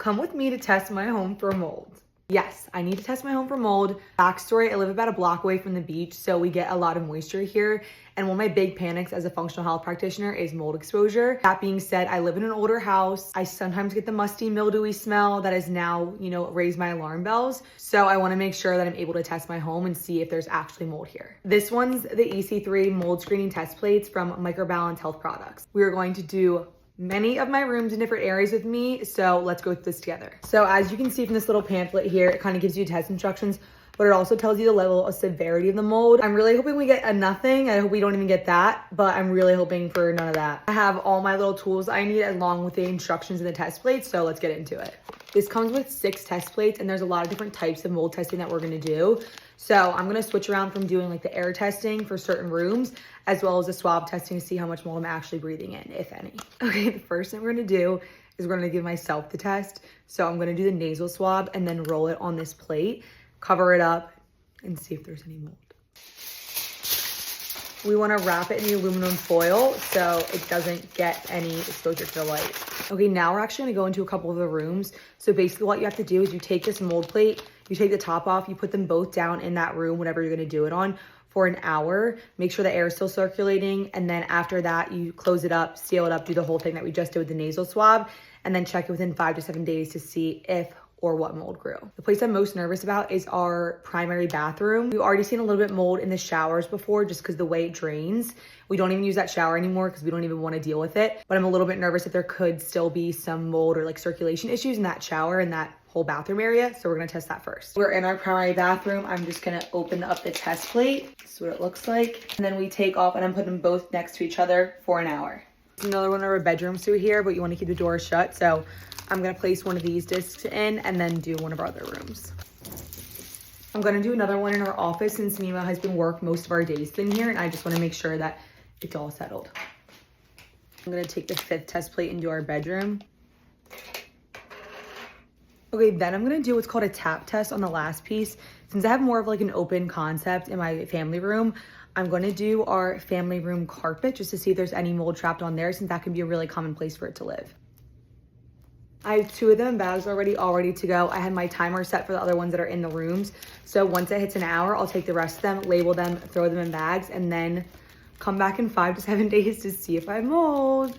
come with me to test my home for mold. Yes, I need to test my home for mold. Backstory, I live about a block away from the beach, so we get a lot of moisture here. And one of my big panics as a functional health practitioner is mold exposure. That being said, I live in an older house. I sometimes get the musty, mildewy smell that has now, raised my alarm bells. So I wanna make sure that I'm able to test my home and see if there's actually mold here. This one's the EC3 mold screening test plates from Microbalance Health Products. We are going to do many of my rooms in different areas with me, so let's go through this together. So as you can see from this little pamphlet here, it kind of gives you test instructions, but it also tells you the level of severity of the mold. I'm really hoping we get a nothing. I hope we don't even get that, but I'm really hoping for none of that. I have all my little tools I need along with the instructions in the test plates, so let's get into it. This comes with 6 test plates, and there's a lot of different types of mold testing that we're gonna do. So I'm gonna switch around from doing like the air testing for certain rooms, as well as the swab testing to see how much mold I'm actually breathing in, if any. Okay, the first thing we're gonna do is we're gonna give myself the test. So I'm gonna do the nasal swab and then roll it on this plate, cover it up, and see if there's any mold. We wanna wrap it in the aluminum foil so it doesn't get any exposure to the light. Okay, now we're actually gonna go into a couple of the rooms. So basically what you have to do is you take this mold plate, you take the top off, you put them both down in that room, whatever you're gonna do it on, for an hour. Make sure the air is still circulating. And then after that, you close it up, seal it up, do the whole thing that we just did with the nasal swab, and then check it within 5 to 7 days to see if or what mold grew. The place I'm most nervous about is our primary bathroom. We've already seen a little bit mold in the showers before just because the way it drains. We don't even use that shower anymore because we don't even want to deal with it. But I'm a little bit nervous if there could still be some mold or like circulation issues in that shower and that whole bathroom area. So we're gonna test that first. We're in our primary bathroom. I'm just gonna open up the test plate. This is what it looks like. And then we take off and I'm putting them both next to each other for an hour. There's another one of our bedrooms through here, but you want to keep the door shut. So I'm gonna place one of these discs in and then do one of our other rooms. I'm gonna do another one in our office since me and my husband work most of our days in here, and I just wanna make sure that it's all settled. I'm gonna take the 5th test plate into our bedroom. Okay, then I'm gonna do what's called a tap test on the last piece. Since I have more of like an open concept in my family room, I'm gonna do our family room carpet just to see if there's any mold trapped on there, since that can be a really common place for it to live. I have 2 of them in bags already, all ready to go. I had my timer set for the other ones that are in the rooms. So once it hits an hour, I'll take the rest of them, label them, throw them in bags, and then come back in 5 to 7 days to see if I have mold.